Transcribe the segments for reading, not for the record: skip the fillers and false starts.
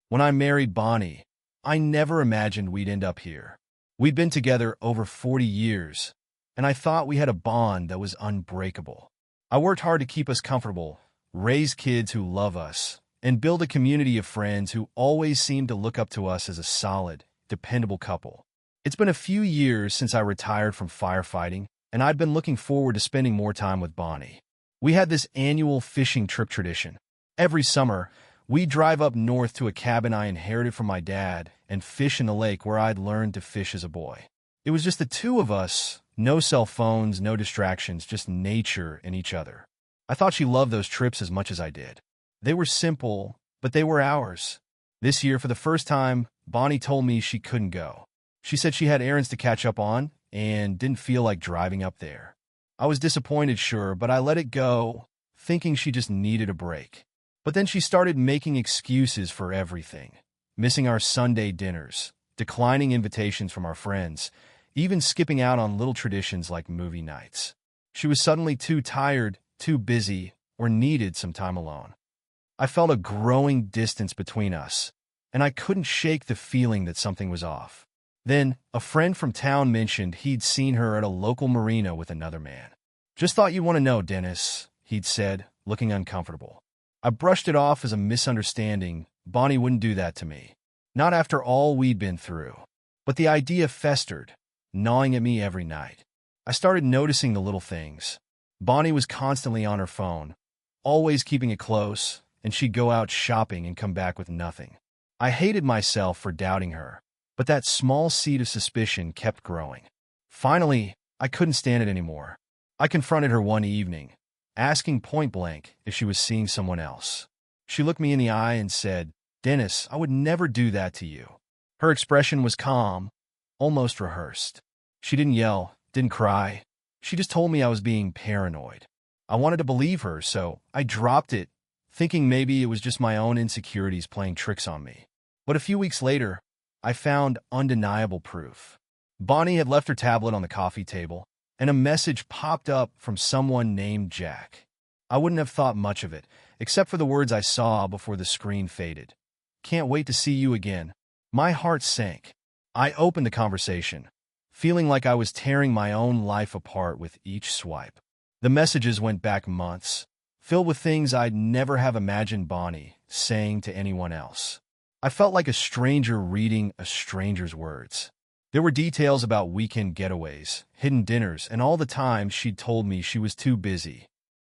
When I married Bonnie, I never imagined we'd end up here. We'd been together over 40 years, and I thought we had a bond that was unbreakable. I worked hard to keep us comfortable, raise kids who love us, and build a community of friends who always seemed to look up to us as a solid, dependable couple. It's been a few years since I retired from firefighting, and I'd been looking forward to spending more time with Bonnie. We had this annual fishing trip tradition. Every summer, we'd drive up north to a cabin I inherited from my dad and fish in the lake where I'd learned to fish as a boy. It was just the two of us, no cell phones, no distractions, just nature and each other. I thought she loved those trips as much as I did. They were simple, but they were ours. This year, for the first time, Bonnie told me she couldn't go. She said she had errands to catch up on and didn't feel like driving up there. I was disappointed, sure, but I let it go, thinking she just needed a break. But then she started making excuses for everything, missing our Sunday dinners, declining invitations from our friends, even skipping out on little traditions like movie nights. She was suddenly too tired, too busy, or needed some time alone. I felt a growing distance between us, and I couldn't shake the feeling that something was off. Then, a friend from town mentioned he'd seen her at a local marina with another man. "Just thought you'd want to know, Dennis," he'd said, looking uncomfortable. I brushed it off as a misunderstanding. Bonnie wouldn't do that to me. Not after all we'd been through. But the idea festered, gnawing at me every night. I started noticing the little things. Bonnie was constantly on her phone, always keeping it close, and she'd go out shopping and come back with nothing. I hated myself for doubting her, but that small seed of suspicion kept growing. Finally, I couldn't stand it anymore. I confronted her one evening, asking point-blank if she was seeing someone else. She looked me in the eye and said, "Dennis, I would never do that to you." Her expression was calm, almost rehearsed. She didn't yell, didn't cry. She just told me I was being paranoid. I wanted to believe her, so I dropped it, thinking maybe it was just my own insecurities playing tricks on me. But a few weeks later, I found undeniable proof. Bonnie had left her tablet on the coffee table, and a message popped up from someone named Jack. I wouldn't have thought much of it, except for the words I saw before the screen faded. "Can't wait to see you again." My heart sank. I opened the conversation, feeling like I was tearing my own life apart with each swipe. The messages went back months, filled with things I'd never have imagined Bonnie saying to anyone else. I felt like a stranger reading a stranger's words. There were details about weekend getaways, hidden dinners, and all the times she'd told me she was too busy.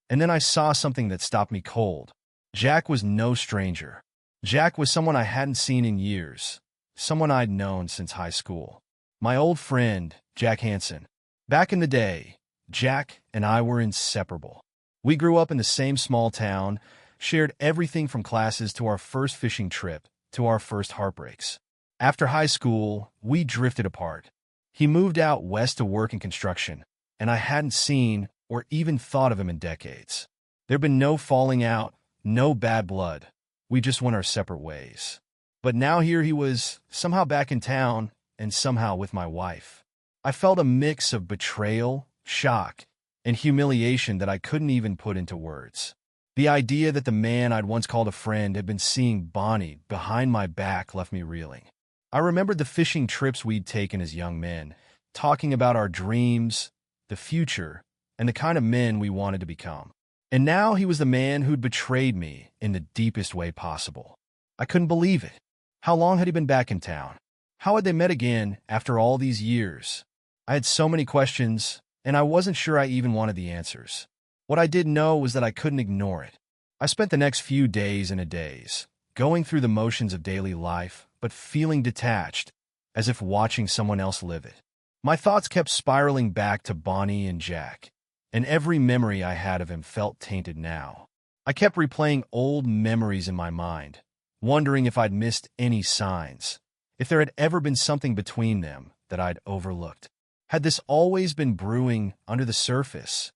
And then I saw something that stopped me cold. Jack was no stranger. Jack was someone I hadn't seen in years, someone I'd known since high school. My old friend, Jack Hansen. Back in the day, Jack and I were inseparable. We grew up in the same small town, shared everything from classes to our first fishing trip to our first heartbreaks. After high school, we drifted apart. He moved out west to work in construction, and I hadn't seen or even thought of him in decades. There'd been no falling out, no bad blood. We just went our separate ways. But now here he was, somehow back in town, and somehow with my wife. I felt a mix of betrayal, shock, and humiliation that I couldn't even put into words. The idea that the man I'd once called a friend had been seeing Bonnie behind my back left me reeling. I remembered the fishing trips we'd taken as young men, talking about our dreams, the future, and the kind of men we wanted to become. And now he was the man who'd betrayed me in the deepest way possible. I couldn't believe it. How long had he been back in town? How had they met again after all these years? I had so many questions, and I wasn't sure I even wanted the answers. What I did know was that I couldn't ignore it. I spent the next few days and a days, going through the motions of daily life, but feeling detached, as if watching someone else live it. My thoughts kept spiraling back to Bonnie and Jack, and every memory I had of him felt tainted now. I kept replaying old memories in my mind, wondering if I'd missed any signs, if there had ever been something between them that I'd overlooked. Had this always been brewing under the surface,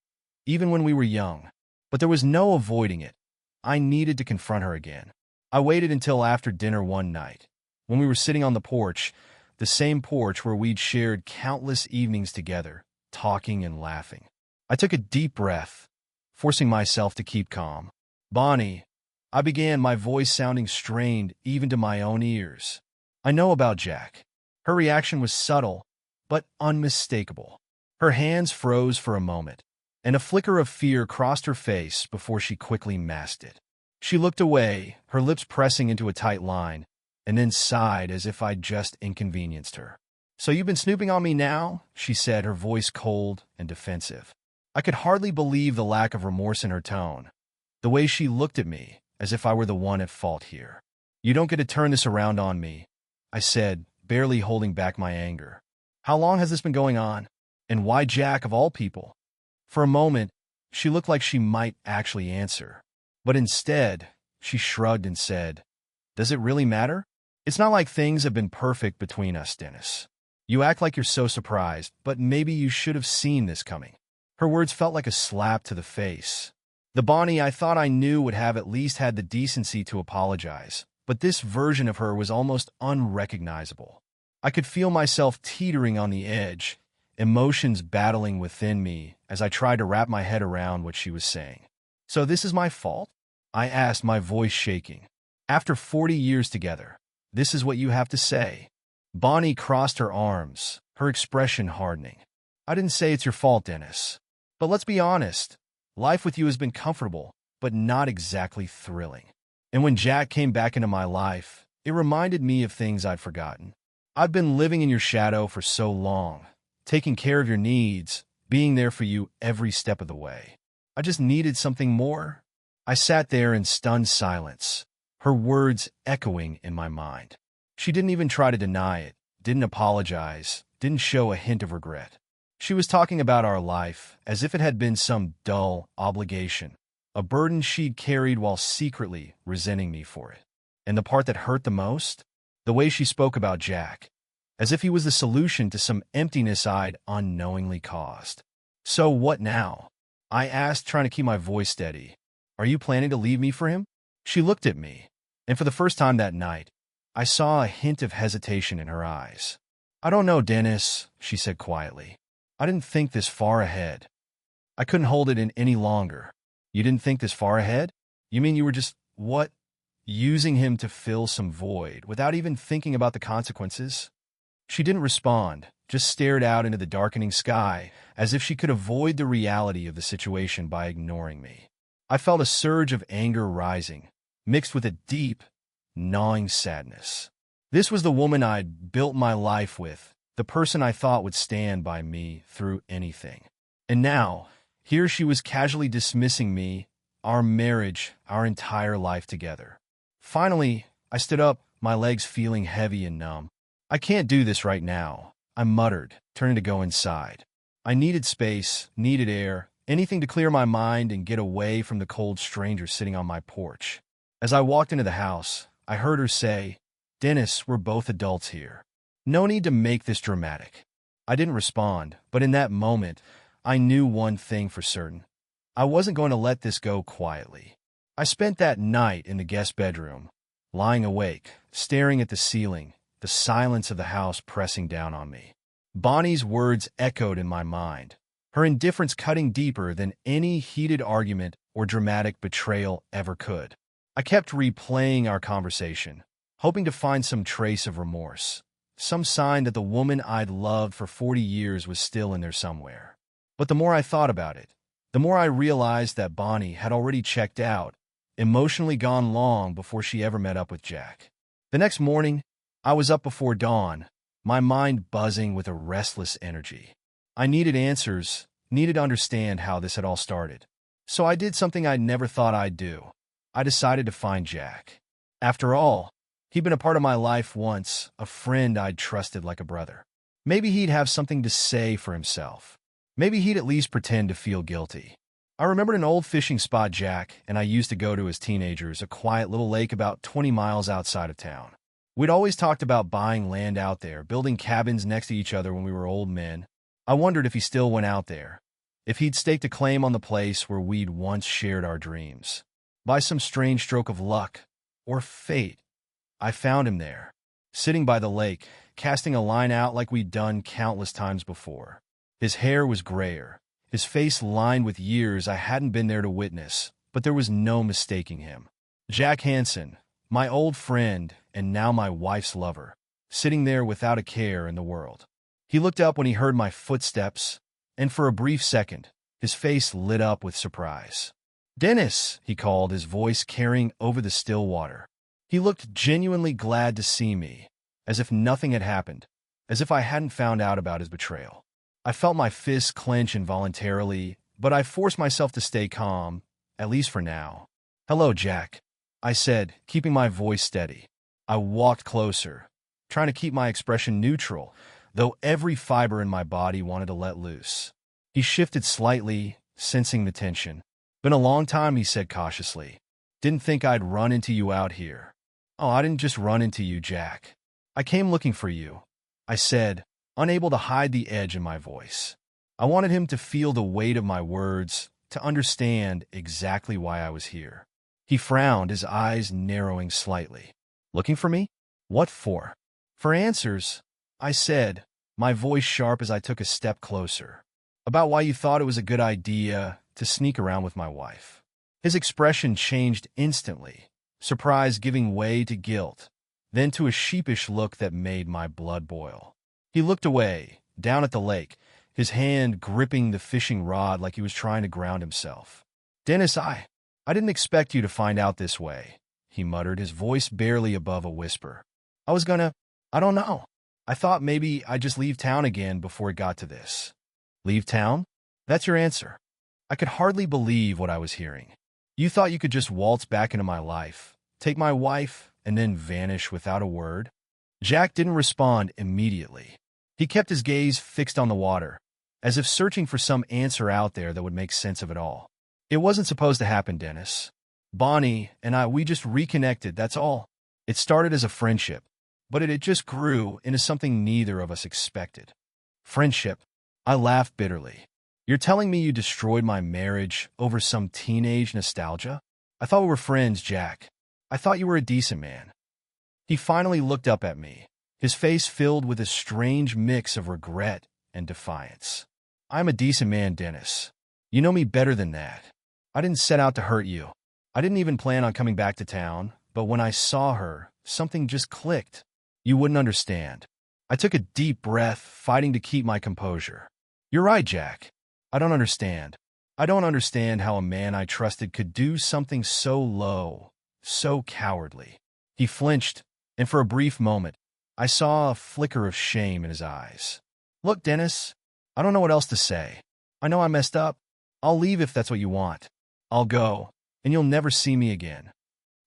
even when we were young? But there was no avoiding it. I needed to confront her again. I waited until after dinner one night, when we were sitting on the porch, the same porch where we'd shared countless evenings together, talking and laughing. I took a deep breath, forcing myself to keep calm. "Bonnie," I began, my voice sounding strained even to my own ears. I know about Jack. Her reaction was subtle, but unmistakable. Her hands froze for a moment, and a flicker of fear crossed her face before she quickly masked it. She looked away, her lips pressing into a tight line, and then sighed as if I'd just inconvenienced her. "So you've been snooping on me now?" she said, her voice cold and defensive. I could hardly believe the lack of remorse in her tone, the way she looked at me, as if I were the one at fault here. "You don't get to turn this around on me," I said, barely holding back my anger. "How long has this been going on? And why Jack of all people?" For a moment, she looked like she might actually answer. But instead, she shrugged and said, "Does it really matter? It's not like things have been perfect between us, Dennis. You act like you're so surprised, but maybe you should have seen this coming." Her words felt like a slap to the face. The Bonnie I thought I knew would have at least had the decency to apologize, but this version of her was almost unrecognizable. I could feel myself teetering on the edge, emotions battling within me as I tried to wrap my head around what she was saying. "So this is my fault?" I asked, my voice shaking. "After 40 years together, this is what you have to say?" Bonnie crossed her arms, her expression hardening. "I didn't say it's your fault, Dennis. But let's be honest. Life with you has been comfortable, but not exactly thrilling. And when Jack came back into my life, it reminded me of things I'd forgotten. I've been living in your shadow for so long, taking care of your needs, being there for you every step of the way. I just needed something more." I sat there in stunned silence, her words echoing in my mind. She didn't even try to deny it, didn't apologize, didn't show a hint of regret. She was talking about our life as if it had been some dull obligation, a burden she'd carried while secretly resenting me for it. And the part that hurt the most? The way she spoke about Jack, as if he was the solution to some emptiness I'd unknowingly caused. "So what now?" I asked, trying to keep my voice steady. "Are you planning to leave me for him?" She looked at me, and for the first time that night, I saw a hint of hesitation in her eyes. "I don't know, Dennis," she said quietly. "I didn't think this far ahead." I couldn't hold it in any longer. "You didn't think this far ahead? You mean you were just, what, using him to fill some void, without even thinking about the consequences?" She didn't respond, just stared out into the darkening sky, as if she could avoid the reality of the situation by ignoring me. I felt a surge of anger rising, mixed with a deep, gnawing sadness. This was the woman I'd built my life with, the person I thought would stand by me through anything. And now, here she was casually dismissing me, our marriage, our entire life together. Finally, I stood up, my legs feeling heavy and numb. "I can't do this right now," I muttered, turning to go inside. I needed space, needed air, anything to clear my mind and get away from the cold stranger sitting on my porch. As I walked into the house, I heard her say, "Dennis, we're both adults here. No need to make this dramatic." I didn't respond, but in that moment, I knew one thing for certain. I wasn't going to let this go quietly. I spent that night in the guest bedroom, lying awake, staring at the ceiling, the silence of the house pressing down on me. Bonnie's words echoed in my mind, her indifference cutting deeper than any heated argument or dramatic betrayal ever could. I kept replaying our conversation, hoping to find some trace of remorse, some sign that the woman I'd loved for 40 years was still in there somewhere. But the more I thought about it, the more I realized that Bonnie had already checked out, emotionally gone long before she ever met up with Jack. The next morning, I was up before dawn, my mind buzzing with a restless energy. I needed answers, needed to understand how this had all started. So I did something I never thought I'd do. I decided to find Jack. After all, he'd been a part of my life once, a friend I'd trusted like a brother. Maybe he'd have something to say for himself. Maybe he'd at least pretend to feel guilty. I remembered an old fishing spot Jack and I used to go to as teenagers, a quiet little lake about 20 miles outside of town. We'd always talked about buying land out there, building cabins next to each other when we were old men. I wondered if he still went out there, if he'd staked a claim on the place where we'd once shared our dreams. By some strange stroke of luck, or fate, I found him there, sitting by the lake, casting a line out like we'd done countless times before. His hair was grayer, his face lined with years I hadn't been there to witness, but there was no mistaking him. Jack Hansen, my old friend and now my wife's lover, sitting there without a care in the world. He looked up when he heard my footsteps, and for a brief second, his face lit up with surprise. "Dennis," he called, his voice carrying over the still water. He looked genuinely glad to see me, as if nothing had happened, as if I hadn't found out about his betrayal. I felt my fists clench involuntarily, but I forced myself to stay calm, at least for now. "Hello, Jack," I said, keeping my voice steady. I walked closer, trying to keep my expression neutral, though every fiber in my body wanted to let loose. He shifted slightly, sensing the tension. "Been a long time," he said cautiously. "Didn't think I'd run into you out here." "Oh, I didn't just run into you, Jack. I came looking for you," I said, unable to hide the edge in my voice. I wanted him to feel the weight of my words, to understand exactly why I was here. He frowned, his eyes narrowing slightly. "Looking for me? What for?" "For answers," I said, my voice sharp as I took a step closer. "About why you thought it was a good idea to sneak around with my wife." His expression changed instantly, surprise giving way to guilt, then to a sheepish look that made my blood boil. He looked away, down at the lake, his hand gripping the fishing rod like he was trying to ground himself. "Dennis, I didn't expect you to find out this way," he muttered, his voice barely above a whisper. I don't know. I thought maybe I'd just leave town again before it got to this." "Leave town? That's your answer?" I could hardly believe what I was hearing. "You thought you could just waltz back into my life, take my wife, and then vanish without a word?" Jack didn't respond immediately. He kept his gaze fixed on the water, as if searching for some answer out there that would make sense of it all. "It wasn't supposed to happen, Dennis. Bonnie and we just reconnected, that's all. It started as a friendship, but it just grew into something neither of us expected." "Friendship?" I laughed bitterly. "You're telling me you destroyed my marriage over some teenage nostalgia? I thought we were friends, Jack. I thought you were a decent man." He finally looked up at me, his face filled with a strange mix of regret and defiance. "I'm a decent man, Dennis. You know me better than that. I didn't set out to hurt you. I didn't even plan on coming back to town, but when I saw her, something just clicked. You wouldn't understand." I took a deep breath, fighting to keep my composure. "You're right, Jack. I don't understand. I don't understand how a man I trusted could do something so low, so cowardly." He flinched, and for a brief moment, I saw a flicker of shame in his eyes. "Look, Dennis, I don't know what else to say. I know I messed up. I'll leave if that's what you want. I'll go, and you'll never see me again."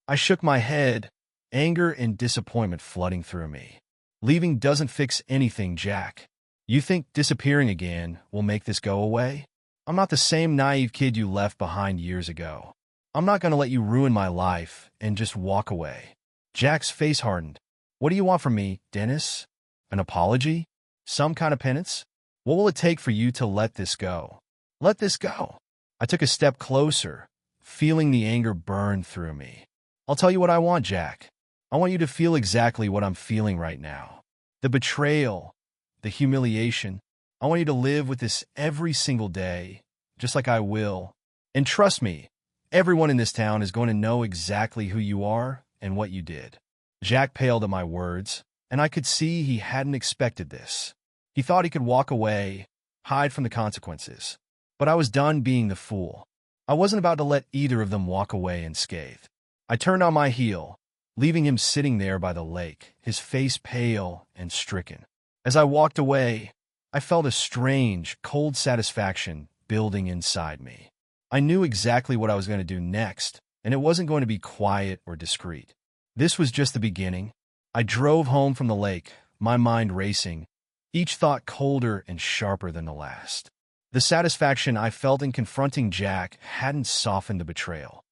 I shook my head, anger and disappointment flooding through me. "Leaving doesn't fix anything, Jack. You think disappearing again will make this go away? I'm not the same naive kid you left behind years ago. I'm not going to let you ruin my life and just walk away." Jack's face hardened. "What do you want from me, Dennis? An apology? Some kind of penance? What will it take for you to let this go?" "Let this go?" I took a step closer, feeling the anger burn through me. "I'll tell you what I want, Jack. I want you to feel exactly what I'm feeling right now. The betrayal, the humiliation. I want you to live with this every single day, just like I will. And trust me, everyone in this town is going to know exactly who you are and what you did." Jack paled at my words, and I could see he hadn't expected this. He thought he could walk away, hide from the consequences. But I was done being the fool. I wasn't about to let either of them walk away unscathed. I turned on my heel, leaving him sitting there by the lake, his face pale and stricken. As I walked away, I felt a strange, cold satisfaction building inside me. I knew exactly what I was going to do next, and it wasn't going to be quiet or discreet. This was just the beginning. I drove home from the lake, my mind racing, each thought colder and sharper than the last. The satisfaction I felt in confronting Jack hadn't softened the betrayal.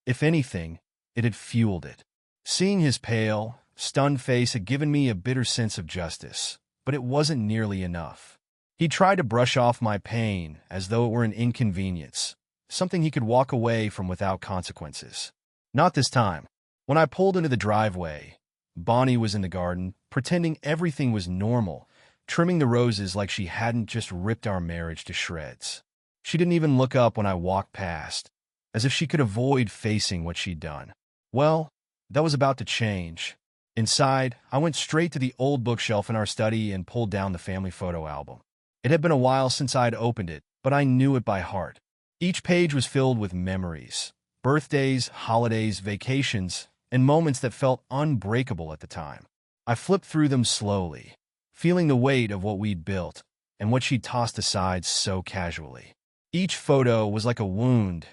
If anything, it had fueled it. Seeing his pale, stunned face had given me a bitter sense of justice, but it wasn't nearly enough. He tried to brush off my pain as though it were an inconvenience, something he could walk away from without consequences. Not this time. When I pulled into the driveway, Bonnie was in the garden, pretending everything was normal, trimming the roses like she hadn't just ripped our marriage to shreds. She didn't even look up when I walked past, as if she could avoid facing what she'd done. Well, that was about to change. Inside, I went straight to the old bookshelf in our study and pulled down the family photo album. It had been a while since I'd opened it, but I knew it by heart. Each page was filled with memories, birthdays, holidays, vacations, and moments that felt unbreakable at the time. I flipped through them slowly, feeling the weight of what we'd built and what she'd tossed aside so casually. Each photo was like a wound,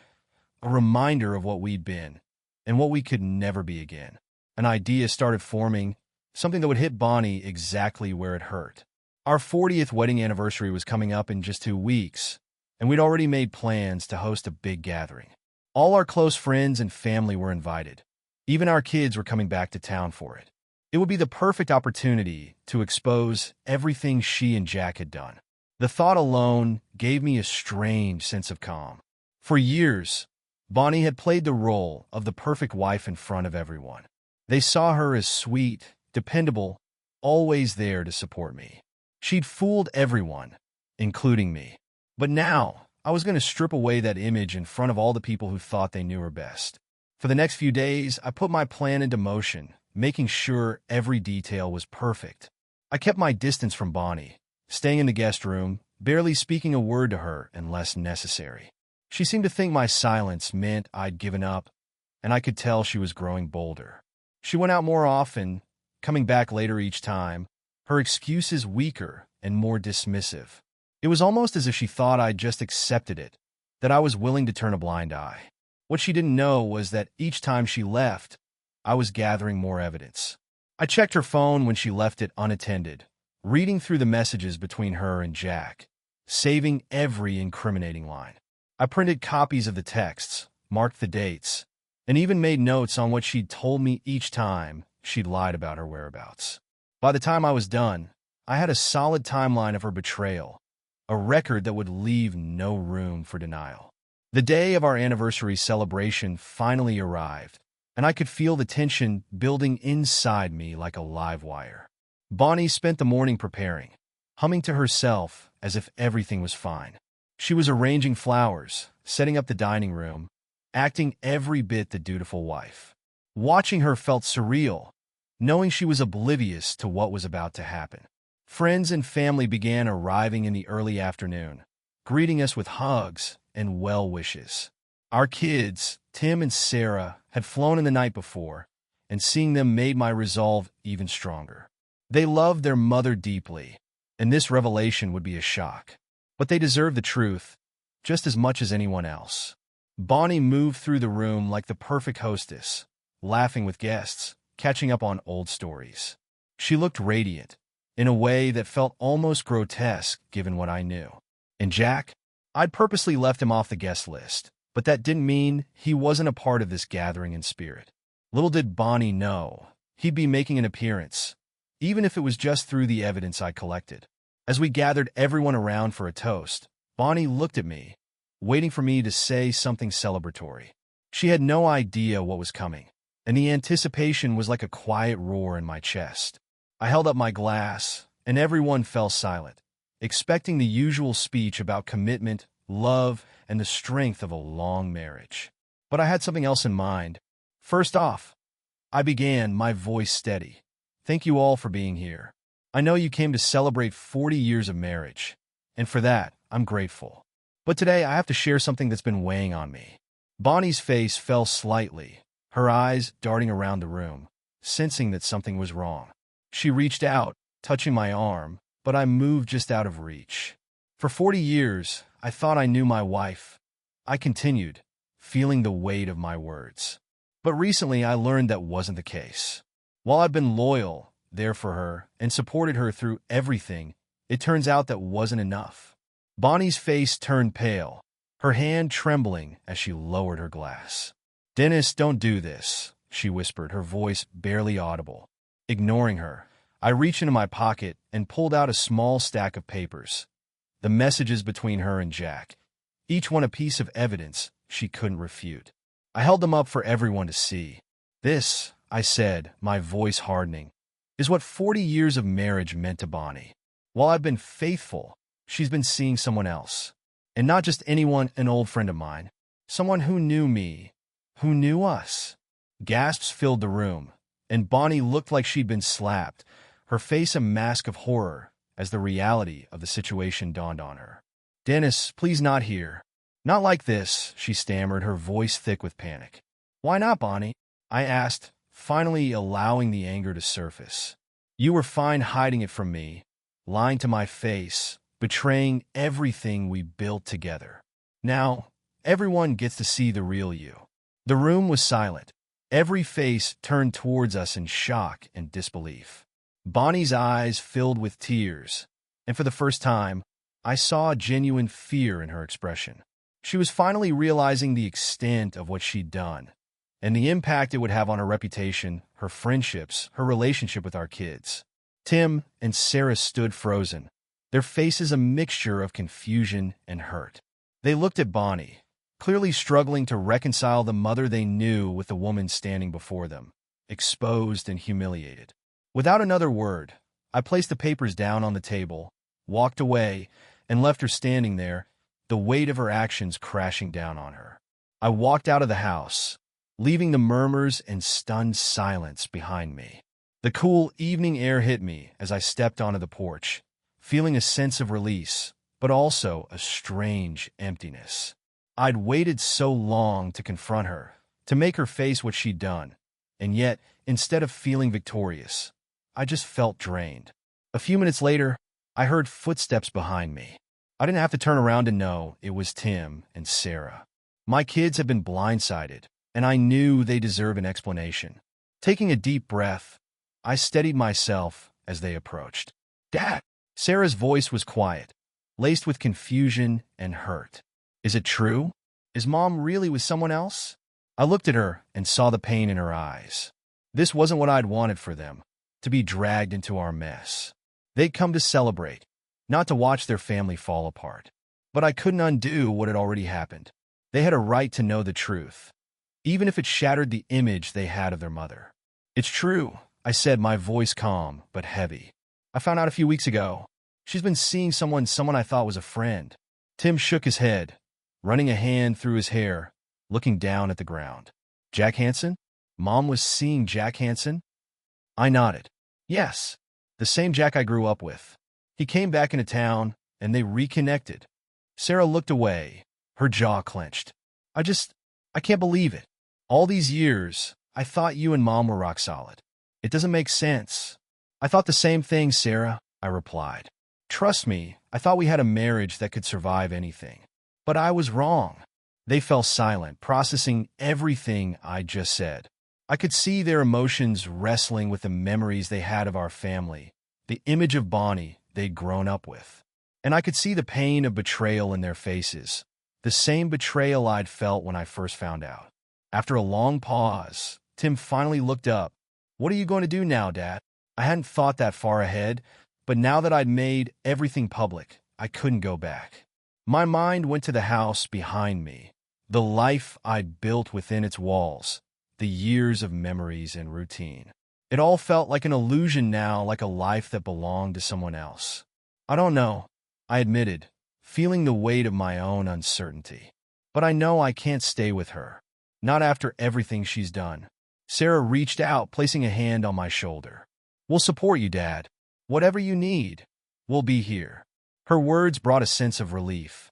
a reminder of what we'd been and what we could never be again. An idea started forming, something that would hit Bonnie exactly where it hurt. Our 40th wedding anniversary was coming up in just 2 weeks, and we'd already made plans to host a big gathering. All our close friends and family were invited. Even our kids were coming back to town for it. It would be the perfect opportunity to expose everything she and Jack had done. The thought alone gave me a strange sense of calm. For years, Bonnie had played the role of the perfect wife in front of everyone. They saw her as sweet, dependable, always there to support me. She'd fooled everyone, including me. But now, I was going to strip away that image in front of all the people who thought they knew her best. For the next few days, I put my plan into motion, making sure every detail was perfect. I kept my distance from Bonnie, staying in the guest room, barely speaking a word to her unless necessary. She seemed to think my silence meant I'd given up, and I could tell she was growing bolder. She went out more often, coming back later each time, her excuses weaker and more dismissive. It was almost as if she thought I'd just accepted it, that I was willing to turn a blind eye. What she didn't know was that each time she left, I was gathering more evidence. I checked her phone when she left it unattended, reading through the messages between her and Jack, saving every incriminating line. I printed copies of the texts, marked the dates, and even made notes on what she'd told me each time she'd lied about her whereabouts. By the time I was done, I had a solid timeline of her betrayal, a record that would leave no room for denial. The day of our anniversary celebration finally arrived, and I could feel the tension building inside me like a live wire. Bonnie spent the morning preparing, humming to herself as if everything was fine. She was arranging flowers, setting up the dining room, acting every bit the dutiful wife. Watching her felt surreal, knowing she was oblivious to what was about to happen. Friends and family began arriving in the early afternoon, greeting us with hugs and well wishes. Our kids, Tim and Sarah, had flown in the night before, and seeing them made my resolve even stronger. They loved their mother deeply, and this revelation would be a shock. But they deserved the truth, just as much as anyone else. Bonnie moved through the room like the perfect hostess, laughing with guests, catching up on old stories. She looked radiant, in a way that felt almost grotesque given what I knew. And Jack? I'd purposely left him off the guest list, but that didn't mean he wasn't a part of this gathering in spirit. Little did Bonnie know, he'd be making an appearance, even if it was just through the evidence I collected. As we gathered everyone around for a toast, Bonnie looked at me, waiting for me to say something celebratory. She had no idea what was coming, and the anticipation was like a quiet roar in my chest. I held up my glass, and everyone fell silent, expecting the usual speech about commitment, love, and the strength of a long marriage. But I had something else in mind. First off, I began, my voice steady. Thank you all for being here. I know you came to celebrate 40 years of marriage, and for that, I'm grateful. But today I have to share something that's been weighing on me. Bonnie's face fell slightly, her eyes darting around the room, sensing that something was wrong. She reached out, touching my arm, but I moved just out of reach. For 40 years, I thought I knew my wife. I continued, feeling the weight of my words. But recently I learned that wasn't the case. While I've been loyal, there for her, and supported her through everything, it turns out that wasn't enough. Bonnie's face turned pale, her hand trembling as she lowered her glass. "Dennis, don't do this," she whispered, her voice barely audible. Ignoring her, I reached into my pocket and pulled out a small stack of papers. The messages between her and Jack, each one a piece of evidence she couldn't refute. I held them up for everyone to see. "This," I said, my voice hardening, "is what 40 years of marriage meant to Bonnie. While I've been faithful, she's been seeing someone else. And not just anyone, an old friend of mine. Someone who knew me, who knew us. Gasps filled the room, and Bonnie looked like she'd been slapped, her face a mask of horror as the reality of the situation dawned on her. "Dennis, please not here. Not like this," she stammered, her voice thick with panic. "Why not, Bonnie?" I asked, finally allowing the anger to surface. "You were fine hiding it from me, lying to my face, betraying everything we built together. Now, everyone gets to see the real you." The room was silent. Every face turned towards us in shock and disbelief. Bonnie's eyes filled with tears, and for the first time, I saw genuine fear in her expression. She was finally realizing the extent of what she'd done, and the impact it would have on her reputation, her friendships, her relationship with our kids. Tim and Sarah stood frozen, their faces a mixture of confusion and hurt. They looked at Bonnie, clearly struggling to reconcile the mother they knew with the woman standing before them, exposed and humiliated. Without another word, I placed the papers down on the table, walked away, and left her standing there, the weight of her actions crashing down on her. I walked out of the house, leaving the murmurs and stunned silence behind me. The cool evening air hit me as I stepped onto the porch, feeling a sense of release, but also a strange emptiness. I'd waited so long to confront her, to make her face what she'd done, and yet, instead of feeling victorious, I just felt drained. A few minutes later, I heard footsteps behind me. I didn't have to turn around to know it was Tim and Sarah. My kids had been blindsided, and I knew they deserved an explanation. Taking a deep breath, I steadied myself as they approached. "Dad!" Sarah's voice was quiet, laced with confusion and hurt. "Is it true? Is Mom really with someone else?" I looked at her and saw the pain in her eyes. This wasn't what I'd wanted for them, to be dragged into our mess. They'd come to celebrate, not to watch their family fall apart. But I couldn't undo what had already happened. They had a right to know the truth, even if it shattered the image they had of their mother. "It's true," I said, my voice calm but heavy. "I found out a few weeks ago. She's been seeing someone I thought was a friend." Tim shook his head, running a hand through his hair, looking down at the ground. "Jack Hansen? Mom was seeing Jack Hansen?" I nodded. "Yes, the same Jack I grew up with. He came back into town, and they reconnected." Sarah looked away, her jaw clenched. I can't believe it. All these years, I thought you and Mom were rock solid. It doesn't make sense." "I thought the same thing, Sarah," I replied. "Trust me, I thought we had a marriage that could survive anything. But I was wrong." They fell silent, processing everything I just said. I could see their emotions wrestling with the memories they had of our family, the image of Bonnie they'd grown up with. And I could see the pain of betrayal in their faces, the same betrayal I'd felt when I first found out. After a long pause, Tim finally looked up. "What are you going to do now, Dad?" I hadn't thought that far ahead, but now that I'd made everything public, I couldn't go back. My mind went to the house behind me, the life I'd built within its walls, the years of memories and routine. It all felt like an illusion now, like a life that belonged to someone else. "I don't know," I admitted, feeling the weight of my own uncertainty. "But I know I can't stay with her. Not after everything she's done." Sarah reached out, placing a hand on my shoulder. "We'll support you, Dad. Whatever you need, we'll be here." Her words brought a sense of relief,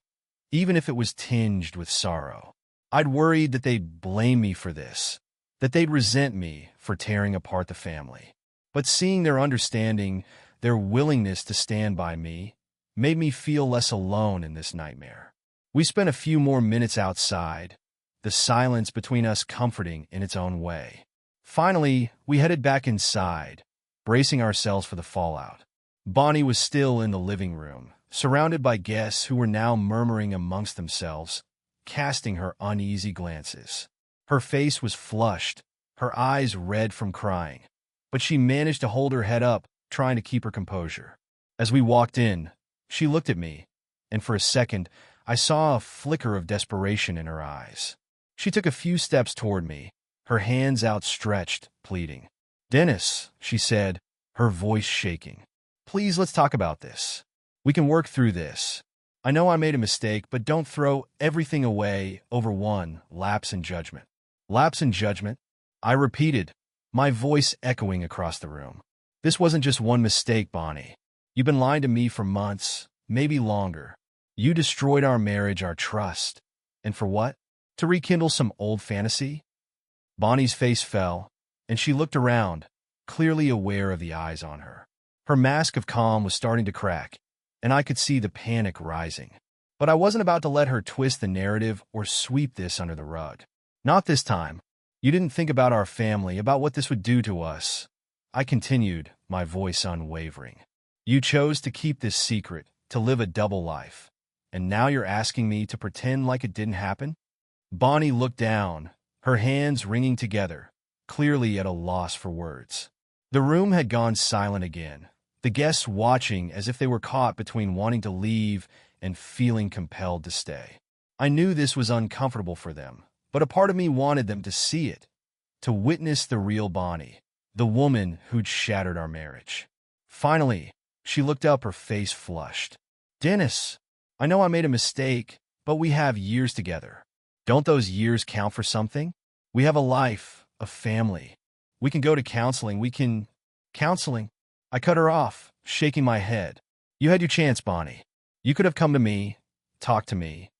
even if it was tinged with sorrow. I'd worried that they'd blame me for this, that they'd resent me for tearing apart the family. But seeing their understanding, their willingness to stand by me, made me feel less alone in this nightmare. We spent a few more minutes outside, the silence between us comforting in its own way. Finally, we headed back inside, bracing ourselves for the fallout. Bonnie was still in the living room, surrounded by guests who were now murmuring amongst themselves, casting her uneasy glances. Her face was flushed, her eyes red from crying, but she managed to hold her head up, trying to keep her composure. As we walked in, she looked at me, and for a second, I saw a flicker of desperation in her eyes. She took a few steps toward me, her hands outstretched, pleading. "Dennis," she said, her voice shaking. "Please, let's talk about this. We can work through this. I know I made a mistake, but don't throw everything away over one lapse in judgment." "Lapse in judgment?" I repeated, my voice echoing across the room. This wasn't just one mistake, Bonnie. You've been lying to me for months, maybe longer. You destroyed our marriage, our trust. And for what? To rekindle some old fantasy? Bonnie's face fell, and she looked around, clearly aware of the eyes on her. Her mask of calm was starting to crack, and I could see the panic rising. But I wasn't about to let her twist the narrative or sweep this under the rug. Not this time. You didn't think about our family, about what this would do to us. I continued, my voice unwavering. You chose to keep this secret, to live a double life. And now you're asking me to pretend like it didn't happen? Bonnie looked down, her hands wringing together, clearly at a loss for words. The room had gone silent again, the guests watching as if they were caught between wanting to leave and feeling compelled to stay. I knew this was uncomfortable for them, but a part of me wanted them to see it, to witness the real Bonnie, the woman who'd shattered our marriage. Finally, she looked up, her face flushed. Dennis, I know I made a mistake, but we have years together. Don't those years count for something? We have a life, a family. We can go to counseling. Counseling? I cut her off, shaking my head. You had your chance, Bonnie. You could have come to me, talked to me,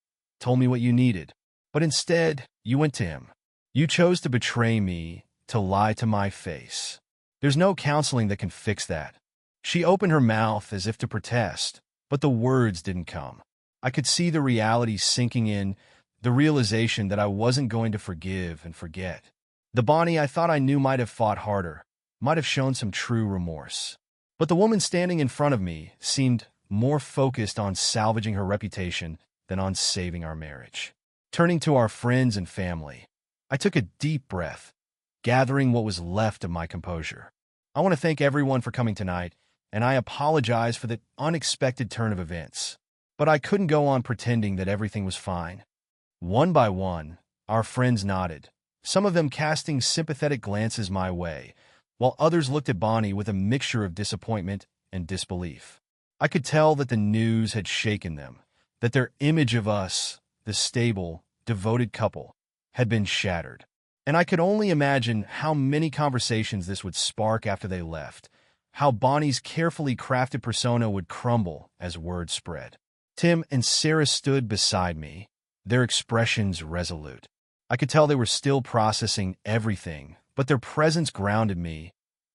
told me what you needed. But instead, you went to him. You chose to betray me, to lie to my face. There's no counseling that can fix that. She opened her mouth as if to protest, but the words didn't come. I could see the reality sinking in, the realization that I wasn't going to forgive and forget. The Bonnie I thought I knew might have fought harder, might have shown some true remorse. But the woman standing in front of me seemed more focused on salvaging her reputation than on saving our marriage. Turning to our friends and family, I took a deep breath, gathering what was left of my composure. I want to thank everyone for coming tonight, and I apologize for the unexpected turn of events. But I couldn't go on pretending that everything was fine. One by one, our friends nodded, some of them casting sympathetic glances my way, while others looked at Bonnie with a mixture of disappointment and disbelief. I could tell that the news had shaken them, that their image of us, the stable, devoted couple, had been shattered. And I could only imagine how many conversations this would spark after they left, how Bonnie's carefully crafted persona would crumble as word spread. Tim and Sarah stood beside me, their expressions resolute. I could tell they were still processing everything, but their presence grounded me,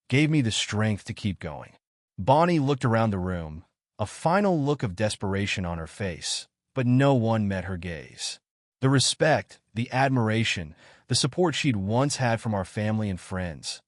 gave me the strength to keep going. Bonnie looked around the room, a final look of desperation on her face, but no one met her gaze. The respect, the admiration, the support she'd once had from our family and friends,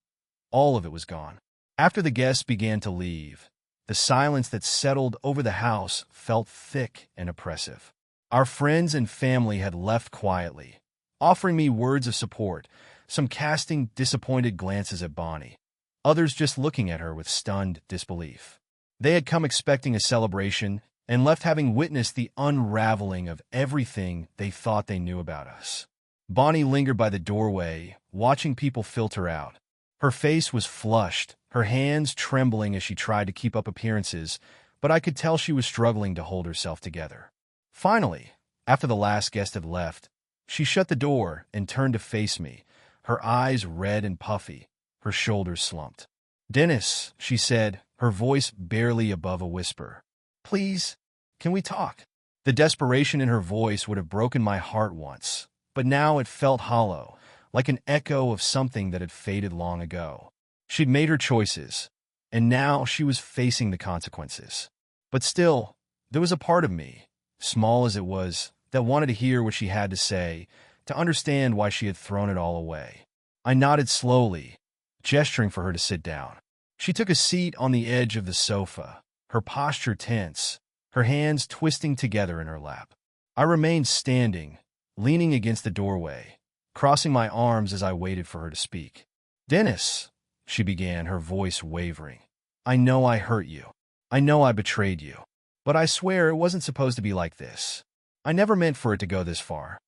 all of it was gone. After the guests began to leave, the silence that settled over the house felt thick and oppressive. Our friends and family had left quietly, offering me words of support, some casting disappointed glances at Bonnie, others just looking at her with stunned disbelief. They had come expecting a celebration and left having witnessed the unraveling of everything they thought they knew about us. Bonnie lingered by the doorway, watching people filter out. Her face was flushed, her hands trembling as she tried to keep up appearances, but I could tell she was struggling to hold herself together. Finally, after the last guest had left, she shut the door and turned to face me, her eyes red and puffy, her shoulders slumped. "Dennis," she said, her voice barely above a whisper. "Please, can we talk?" The desperation in her voice would have broken my heart once, but now it felt hollow, like an echo of something that had faded long ago. She'd made her choices, and now she was facing the consequences. But still, there was a part of me, small as it was, that wanted to hear what she had to say, to understand why she had thrown it all away. I nodded slowly, gesturing for her to sit down. She took a seat on the edge of the sofa, her posture tense, her hands twisting together in her lap. I remained standing, leaning against the doorway, crossing my arms as I waited for her to speak. "Dennis," she began, her voice wavering, "I know I hurt you. I know I betrayed you. But I swear it wasn't supposed to be like this. I never meant for it to go this far."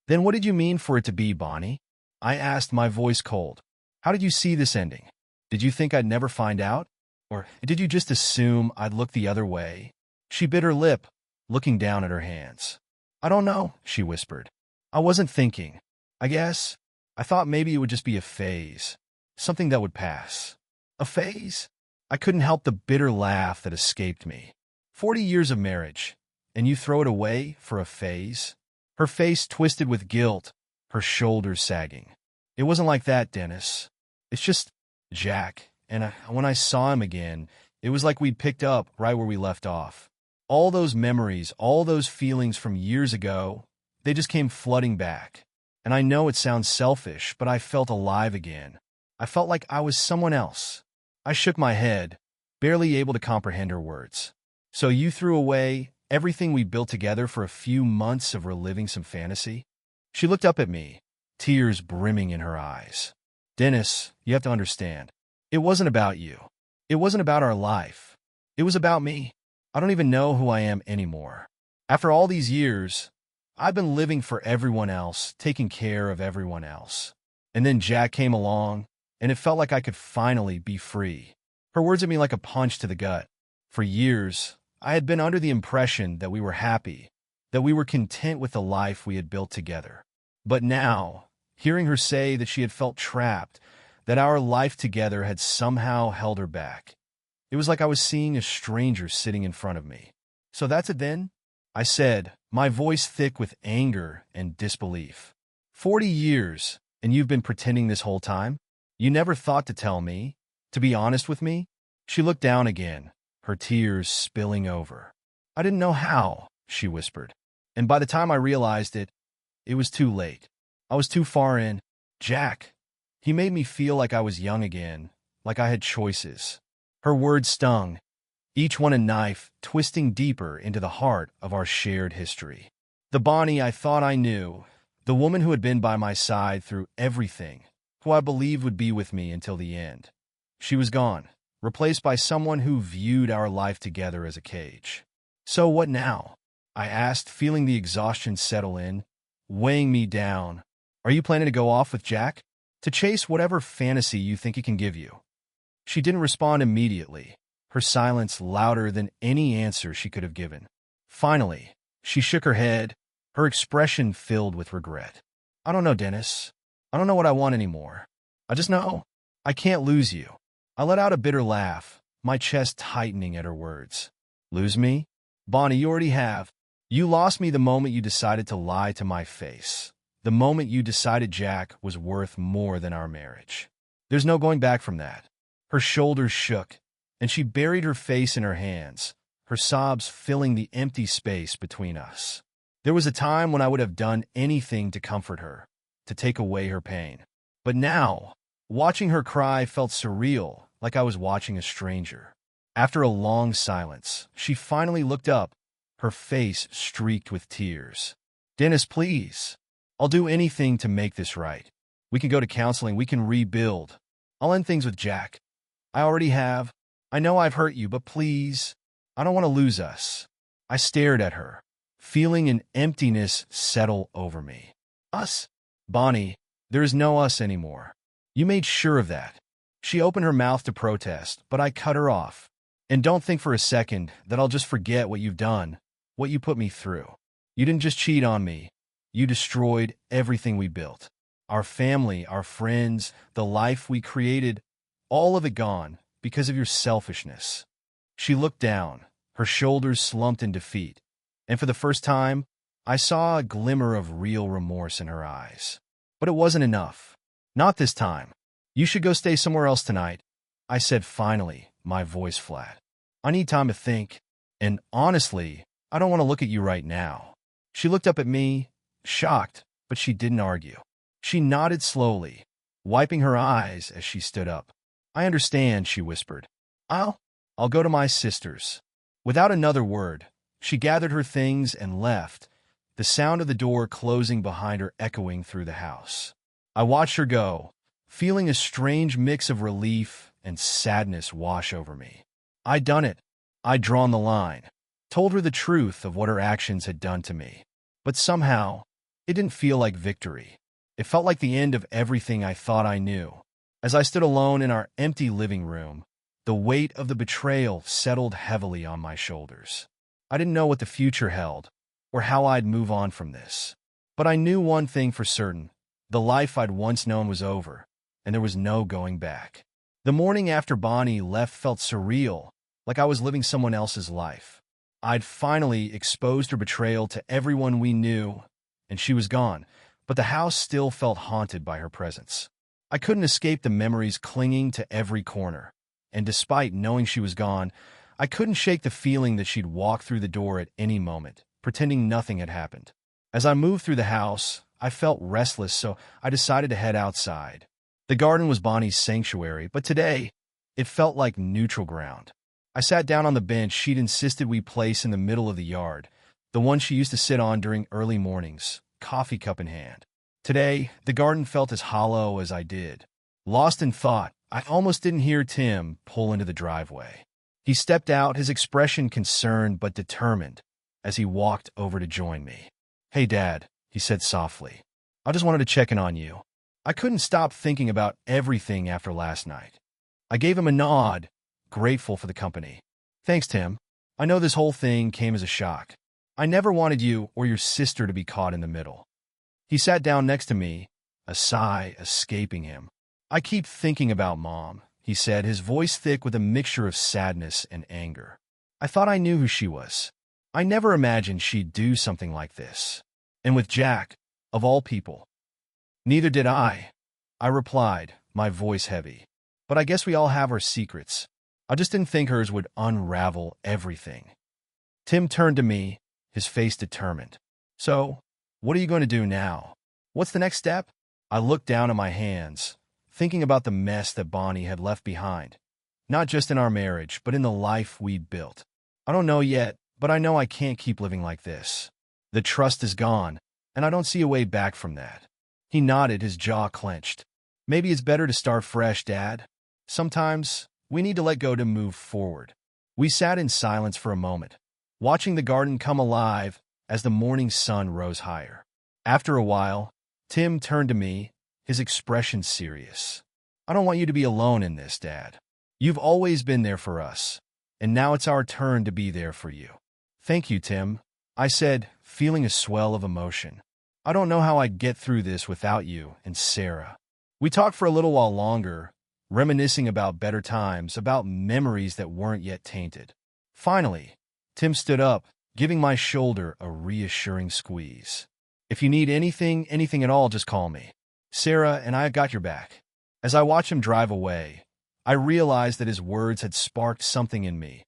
"Then what did you mean for it to be, Bonnie?" I asked, my voice cold. "How did you see this ending? Did you think I'd never find out? Or did you just assume I'd look the other way?" She bit her lip, looking down at her hands. "I don't know," she whispered. "I wasn't thinking. I guess I thought maybe it would just be a phase, something that would pass. A phase? I couldn't help the bitter laugh that escaped me. 40 years of marriage, and you throw it away for a phase? Her face twisted with guilt, her shoulders sagging. It wasn't like that, Dennis. It's just Jack, and when I saw him again, it was like we'd picked up right where we left off. All those memories, all those feelings from years ago, they just came flooding back. And I know it sounds selfish, but I felt alive again. I felt like I was someone else. I shook my head, barely able to comprehend her words. So you threw away everything we built together for a few months of reliving some fantasy? She looked up at me, tears brimming in her eyes. Dennis, you have to understand. It wasn't about you. It wasn't about our life. It was about me. I don't even know who I am anymore. After all these years, I've been living for everyone else, taking care of everyone else. And then Jack came along, and it felt like I could finally be free. Her words hit me like a punch to the gut. For years, I had been under the impression that we were happy, that we were content with the life we had built together. But now, hearing her say that she had felt trapped, that our life together had somehow held her back, it was like I was seeing a stranger sitting in front of me. So that's it then? I said, my voice thick with anger and disbelief. 40 years, and you've been pretending this whole time? You never thought to tell me? To be honest with me? She looked down again, her tears spilling over. I didn't know how, she whispered. And by the time I realized it, it was too late. I was too far in. Jack. He made me feel like I was young again, like I had choices. Her words stung, each one a knife twisting deeper into the heart of our shared history. The Bonnie I thought I knew, the woman who had been by my side through everything, who I believed would be with me until the end. She was gone, replaced by someone who viewed our life together as a cage. So what now? I asked, feeling the exhaustion settle in, weighing me down. Are you planning to go off with Jack? To chase whatever fantasy you think he can give you? She didn't respond immediately, her silence louder than any answer she could have given. Finally, she shook her head, her expression filled with regret. I don't know, Dennis. I don't know what I want anymore. I just know I can't lose you. I let out a bitter laugh, my chest tightening at her words. Lose me? Bonnie, you already have. You lost me the moment you decided to lie to my face. The moment you decided Jack was worth more than our marriage. There's no going back from that. Her shoulders shook, and she buried her face in her hands, her sobs filling the empty space between us. There was a time when I would have done anything to comfort her, to take away her pain. But now, watching her cry felt surreal, like I was watching a stranger. After a long silence, she finally looked up, her face streaked with tears. Dennis, please. I'll do anything to make this right. We can go to counseling, we can rebuild. I'll end things with Jack. I already have. I know I've hurt you, but please, I don't want to lose us. I stared at her, feeling an emptiness settle over me. Us? Bonnie, there is no us anymore. You made sure of that. She opened her mouth to protest, but I cut her off. And don't think for a second that I'll just forget what you've done, what you put me through. You didn't just cheat on me. You destroyed everything we built. Our family, our friends, the life we created, all of it gone because of your selfishness. She looked down, her shoulders slumped in defeat, and for the first time, I saw a glimmer of real remorse in her eyes. But it wasn't enough. Not this time. You should go stay somewhere else tonight, I said finally, my voice flat. I need time to think, and honestly, I don't want to look at you right now. She looked up at me, shocked, but she didn't argue. She nodded slowly, wiping her eyes as she stood up. I understand, she whispered. I'll go to my sister's. Without another word, she gathered her things and left, the sound of the door closing behind her echoing through the house. I watched her go, feeling a strange mix of relief and sadness wash over me. I'd done it. I'd drawn the line, told her the truth of what her actions had done to me. But somehow, it didn't feel like victory. It felt like the end of everything I thought I knew. As I stood alone in our empty living room, the weight of the betrayal settled heavily on my shoulders. I didn't know what the future held, or how I'd move on from this. But I knew one thing for certain. The life I'd once known was over, and there was no going back. The morning after Bonnie left felt surreal, like I was living someone else's life. I'd finally exposed her betrayal to everyone we knew, and she was gone, but the house still felt haunted by her presence. I couldn't escape the memories clinging to every corner, and despite knowing she was gone, I couldn't shake the feeling that she'd walk through the door at any moment, pretending nothing had happened. As I moved through the house, I felt restless, so I decided to head outside. The garden was Bonnie's sanctuary, but today, it felt like neutral ground. I sat down on the bench she'd insisted we place in the middle of the yard, the one she used to sit on during early mornings, coffee cup in hand. Today, the garden felt as hollow as I did. Lost in thought, I almost didn't hear Tim pull into the driveway. He stepped out, his expression concerned but determined, as he walked over to join me. "Hey, Dad," he said softly. "I just wanted to check in on you." I couldn't stop thinking about everything after last night. I gave him a nod, grateful for the company. "Thanks, Tim. I know this whole thing came as a shock. I never wanted you or your sister to be caught in the middle." He sat down next to me, a sigh escaping him. "I keep thinking about Mom," he said, his voice thick with a mixture of sadness and anger. "I thought I knew who she was. I never imagined she'd do something like this. And with Jack, of all people." "Neither did I," I replied, my voice heavy. "But I guess we all have our secrets. I just didn't think hers would unravel everything." Tim turned to me, his face determined. "So, what are you going to do now? What's the next step?" I looked down at my hands, thinking about the mess that Bonnie had left behind, not just in our marriage, but in the life we'd built. "I don't know yet, but I know I can't keep living like this. The trust is gone, and I don't see a way back from that." He nodded, his jaw clenched. "Maybe it's better to start fresh, Dad. Sometimes we need to let go to move forward." We sat in silence for a moment, watching the garden come alive as the morning sun rose higher. After a while, Tim turned to me, his expression serious. "I don't want you to be alone in this, Dad. You've always been there for us, and now it's our turn to be there for you." "Thank you, Tim," I said, feeling a swell of emotion. "I don't know how I'd get through this without you and Sarah." We talked for a little while longer, reminiscing about better times, about memories that weren't yet tainted. Finally, Tim stood up, giving my shoulder a reassuring squeeze. "If you need anything at all, just call me. Sarah and I got your back." As I watched him drive away, I realized that his words had sparked something in me,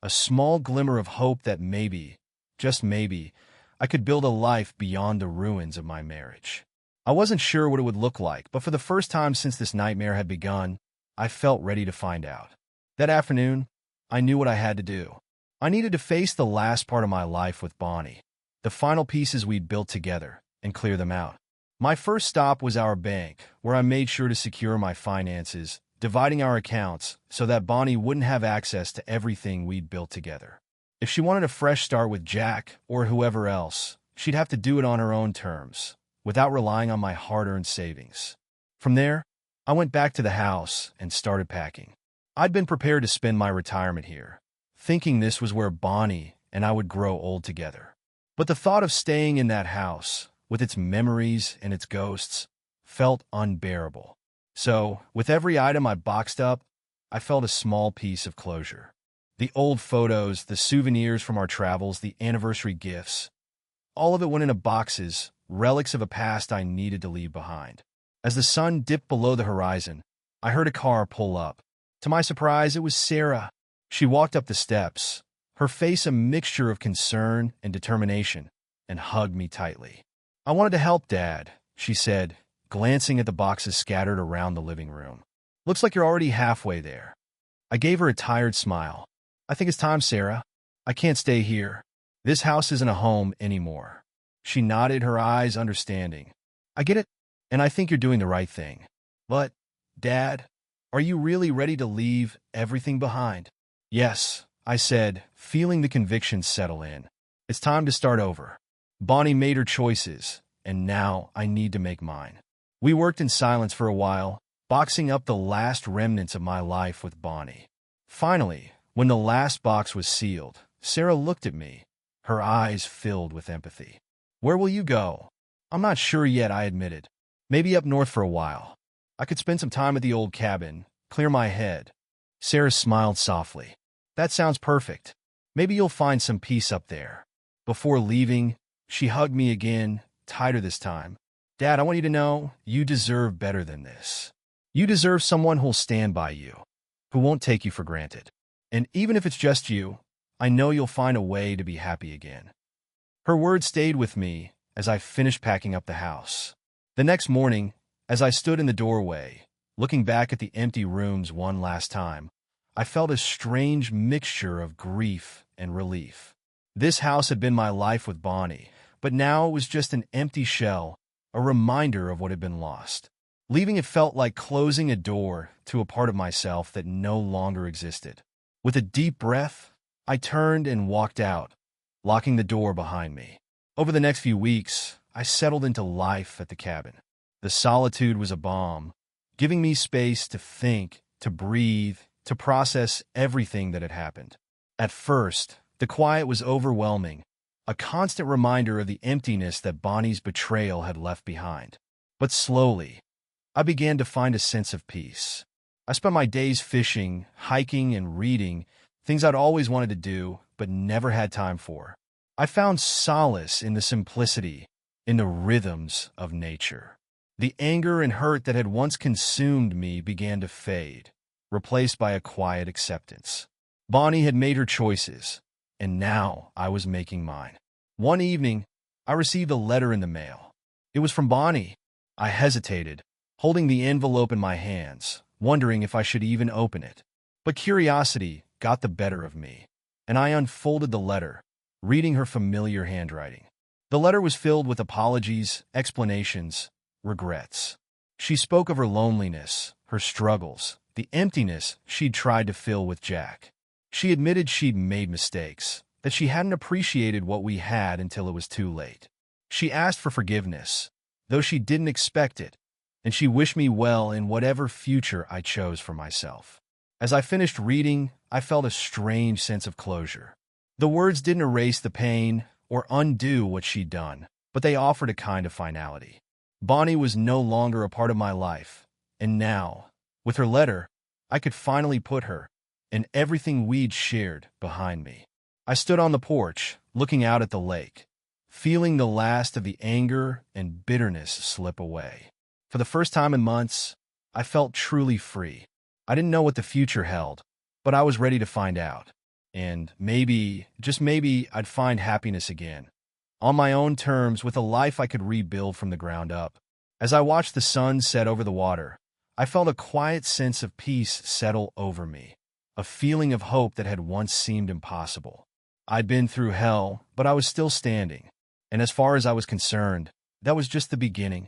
a small glimmer of hope that maybe, just maybe, I could build a life beyond the ruins of my marriage. I wasn't sure what it would look like, but for the first time since this nightmare had begun, I felt ready to find out. That afternoon, I knew what I had to do. I needed to face the last part of my life with Bonnie, the final pieces we'd built together, and clear them out. My first stop was our bank, where I made sure to secure my finances, dividing our accounts so that Bonnie wouldn't have access to everything we'd built together. If she wanted a fresh start with Jack or whoever else, she'd have to do it on her own terms, without relying on my hard-earned savings. From there, I went back to the house and started packing. I'd been prepared to spend my retirement here, thinking this was where Bonnie and I would grow old together. But the thought of staying in that house, with its memories and its ghosts, felt unbearable. So, with every item I boxed up, I felt a small piece of closure. The old photos, the souvenirs from our travels, the anniversary gifts, all of it went into boxes, relics of a past I needed to leave behind. As the sun dipped below the horizon, I heard a car pull up. To my surprise, it was Sarah. She walked up the steps, her face a mixture of concern and determination, and hugged me tightly. "I wanted to help, Dad," she said, glancing at the boxes scattered around the living room. "Looks like you're already halfway there." I gave her a tired smile. "I think it's time, Sarah. I can't stay here. This house isn't a home anymore." She nodded, her eyes understanding. "I get it, and I think you're doing the right thing. But, Dad, are you really ready to leave everything behind?" "Yes," I said, feeling the conviction settle in. "It's time to start over. Bonnie made her choices, and now I need to make mine." We worked in silence for a while, boxing up the last remnants of my life with Bonnie. Finally, when the last box was sealed, Sarah looked at me, her eyes filled with empathy. "Where will you go?" "I'm not sure yet," I admitted. Maybe up north for a while. I could spend some time at the old cabin, clear my head. Sarah smiled softly. That sounds perfect. Maybe you'll find some peace up there. Before leaving, she hugged me again, tighter this time. Dad, I want you to know you deserve better than this. You deserve someone who'll stand by you, who won't take you for granted. And even if it's just you, I know you'll find a way to be happy again. Her words stayed with me as I finished packing up the house. The next morning, as I stood in the doorway, looking back at the empty rooms one last time, I felt a strange mixture of grief and relief. This house had been my life with Bonnie, but now it was just an empty shell, a reminder of what had been lost. Leaving it felt like closing a door to a part of myself that no longer existed. With a deep breath, I turned and walked out, locking the door behind me. Over the next few weeks, I settled into life at the cabin. The solitude was a balm, giving me space to think, to breathe, to process everything that had happened. At first, the quiet was overwhelming, a constant reminder of the emptiness that Bonnie's betrayal had left behind. But slowly, I began to find a sense of peace. I spent my days fishing, hiking, and reading, things I'd always wanted to do but never had time for. I found solace in the simplicity, in the rhythms of nature. The anger and hurt that had once consumed me began to fade, replaced by a quiet acceptance. Bonnie had made her choices, and now I was making mine. One evening, I received a letter in the mail. It was from Bonnie. I hesitated, holding the envelope in my hands, wondering if I should even open it. But curiosity got the better of me, and I unfolded the letter, reading her familiar handwriting. The letter was filled with apologies, explanations, regrets. She spoke of her loneliness, her struggles, the emptiness she'd tried to fill with Jack. She admitted she'd made mistakes, that she hadn't appreciated what we had until it was too late. She asked for forgiveness, though she didn't expect it, and she wished me well in whatever future I chose for myself. As I finished reading, I felt a strange sense of closure. The words didn't erase the pain or undo what she'd done, but they offered a kind of finality. Bonnie was no longer a part of my life, and now, with her letter, I could finally put her and everything we'd shared behind me. I stood on the porch, looking out at the lake, feeling the last of the anger and bitterness slip away. For the first time in months, I felt truly free. I didn't know what the future held, but I was ready to find out. And maybe, just maybe, I'd find happiness again, on my own terms, with a life I could rebuild from the ground up. As I watched the sun set over the water, I felt a quiet sense of peace settle over me, a feeling of hope that had once seemed impossible. I'd been through hell, but I was still standing, and as far as I was concerned, that was just the beginning.